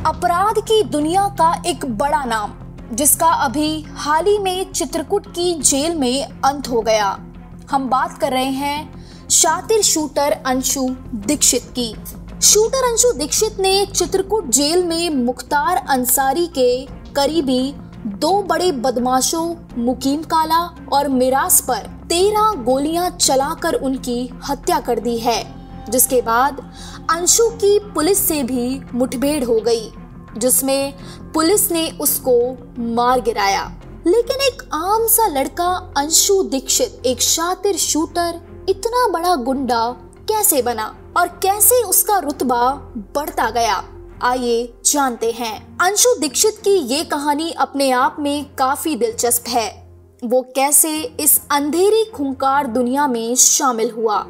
अपराध की दुनिया का एक बड़ा नाम, जिसका अभी हाल ही में चित्रकूट की जेल में अंत हो गया। हम बात कर रहे हैं शातिर शूटर अंशु दीक्षित की। शूटर अंशु दीक्षित ने चित्रकूट जेल में मुख्तार अंसारी के करीबी दो बड़े बदमाशों मुकीम काला और मिराज पर 13 गोलियां चलाकर उनकी हत्या कर दी है, जिसके बाद अंशु की पुलिस से भी मुठभेड़ हो गई, जिसमें पुलिस ने उसको मार गिराया। लेकिन एक आम सा लड़का अंशु दीक्षित एक शातिर शूटर इतना बड़ा गुंडा कैसे बना और कैसे उसका रुतबा बढ़ता गया, आइए जानते हैं। अंशु दीक्षित की ये कहानी अपने आप में काफी दिलचस्प है। वो कैसे इस अंधेरी खूंखार दुनिया में शामिल हुआ।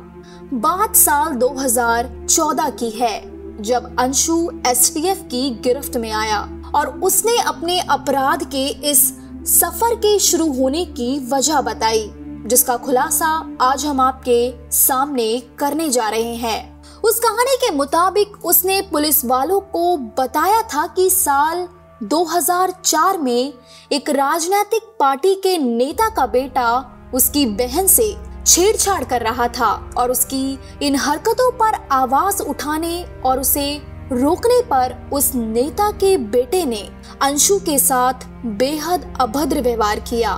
बात साल 2014 की है, जब अंशु एसटीएफ की गिरफ्त में आया और उसने अपने अपराध के इस सफर के शुरू होने की वजह बताई, जिसका खुलासा आज हम आपके सामने करने जा रहे हैं। उस कहानी के मुताबिक उसने पुलिस वालों को बताया था कि साल 2004 में एक राजनीतिक पार्टी के नेता का बेटा उसकी बहन से छेड़छाड़ कर रहा था और उसकी इन हरकतों पर आवाज उठाने और उसे रोकने पर उस नेता के बेटे ने अंशु के साथ बेहद अभद्र व्यवहार किया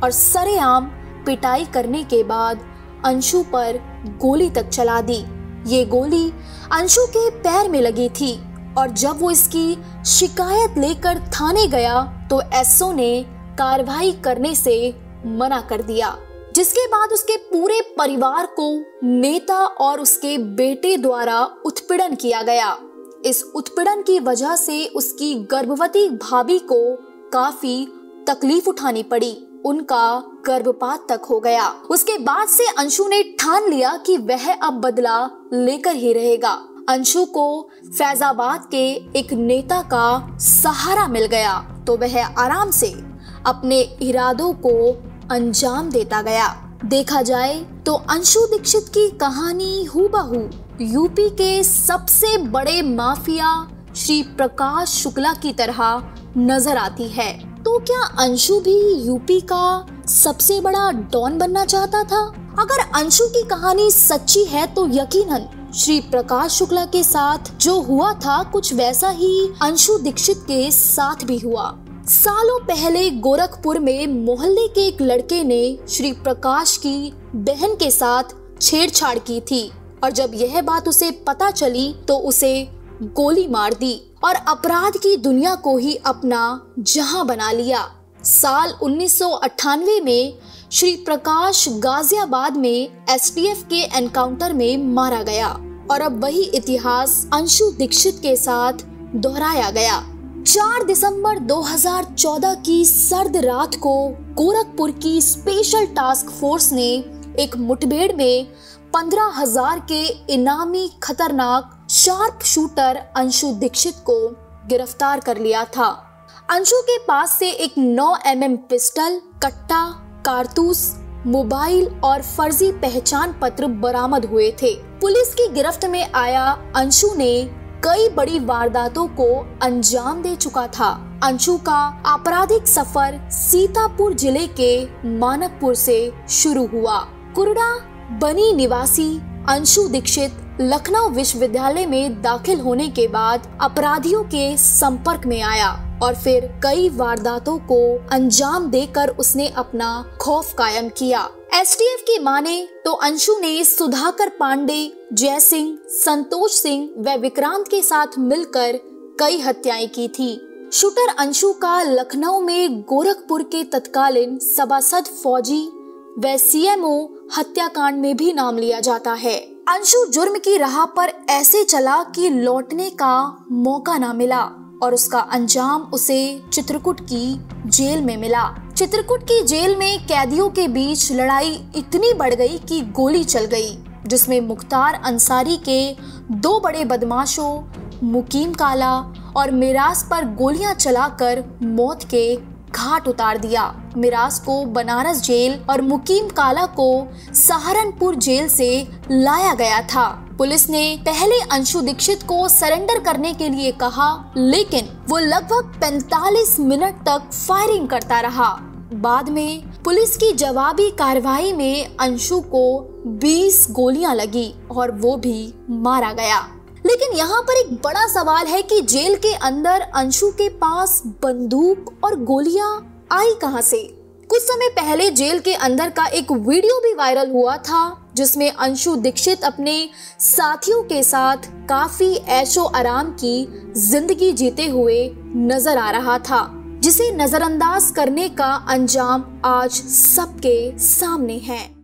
और सरेआम पिटाई करने के बाद अंशु पर गोली तक चला दी। ये गोली अंशु के पैर में लगी थी और जब वो इसकी शिकायत लेकर थाने गया तो एसओ ने कार्रवाई करने से मना कर दिया, जिसके बाद उसके पूरे परिवार को नेता और उसके बेटे द्वारा उत्पीड़न किया गया। इस उत्पीड़न की वजह से उसकी गर्भवती भाभी को काफी तकलीफ उठानी पड़ी, उनका गर्भपात तक हो गया। उसके बाद से अंशु ने ठान लिया कि वह अब बदला लेकर ही रहेगा। अंशु को फैजाबाद के एक नेता का सहारा मिल गया तो वह आराम से अपने इरादों को अंजाम देता गया। देखा जाए तो अंशु दीक्षित की कहानी हूबहू यूपी के सबसे बड़े माफिया श्री प्रकाश शुक्ला की तरह नजर आती है। तो क्या अंशु भी यूपी का सबसे बड़ा डॉन बनना चाहता था? अगर अंशु की कहानी सच्ची है तो यकीनन श्री प्रकाश शुक्ला के साथ जो हुआ था कुछ वैसा ही अंशु दीक्षित के साथ भी हुआ। सालों पहले गोरखपुर में मोहल्ले के एक लड़के ने श्री प्रकाश की बहन के साथ छेड़छाड़ की थी और जब यह बात उसे पता चली तो उसे गोली मार दी और अपराध की दुनिया को ही अपना जहां बना लिया। साल 1998 में श्री प्रकाश गाजियाबाद में एसटीएफ के एनकाउंटर में मारा गया और अब वही इतिहास अंशु दीक्षित के साथ दोहराया गया। 4 दिसंबर 2014 की सर्द रात को गोरखपुर की स्पेशल टास्क फोर्स ने एक मुठभेड़ में 15,000 के इनामी खतरनाक शार्प शूटर अंशु दीक्षित को गिरफ्तार कर लिया था। अंशु के पास से एक 9 mm पिस्टल, कट्टा, कारतूस, मोबाइल और फर्जी पहचान पत्र बरामद हुए थे। पुलिस की गिरफ्त में आया अंशु ने कई बड़ी वारदातों को अंजाम दे चुका था। अंशु का आपराधिक सफर सीतापुर जिले के मानकपुर से शुरू हुआ। कुरड़ा बनी निवासी अंशु दीक्षित लखनऊ विश्वविद्यालय में दाखिल होने के बाद अपराधियों के संपर्क में आया और फिर कई वारदातों को अंजाम देकर उसने अपना खौफ कायम किया। एसटीएफ की माने तो अंशु ने सुधाकर पांडे, जय सिंह, संतोष सिंह व विक्रांत के साथ मिलकर कई हत्याएं की थी। शूटर अंशु का लखनऊ में गोरखपुर के तत्कालीन सभासद फौजी व सीएमओ हत्याकांड में भी नाम लिया जाता है। अंशु जुर्म की राह पर ऐसे चला कि लौटने का मौका न मिला और उसका अंजाम उसे चित्रकूट की जेल में मिला। चित्रकूट की जेल में कैदियों के बीच लड़ाई इतनी बढ़ गई कि गोली चल गई, जिसमें मुख्तार अंसारी के 2 बड़े बदमाशों मुकीम काला और मिराज पर गोलियां चलाकर मौत के घाट उतार दिया। मिराज को बनारस जेल और मुकीम काला को सहारनपुर जेल से लाया गया था। पुलिस ने पहले अंशु दीक्षित को सरेंडर करने के लिए कहा, लेकिन वो लगभग 45 मिनट तक फायरिंग करता रहा। बाद में पुलिस की जवाबी कार्रवाई में अंशु को 20 गोलियां लगी और वो भी मारा गया। लेकिन यहाँ पर एक बड़ा सवाल है कि जेल के अंदर अंशु के पास बंदूक और गोलियां आई कहां से? कुछ समय पहले जेल के अंदर का एक वीडियो भी वायरल हुआ था, जिसमें अंशु दीक्षित अपने साथियों के साथ काफी ऐशो आराम की जिंदगी जीते हुए नजर आ रहा था, जिसे नजरअंदाज करने का अंजाम आज सबके सामने है।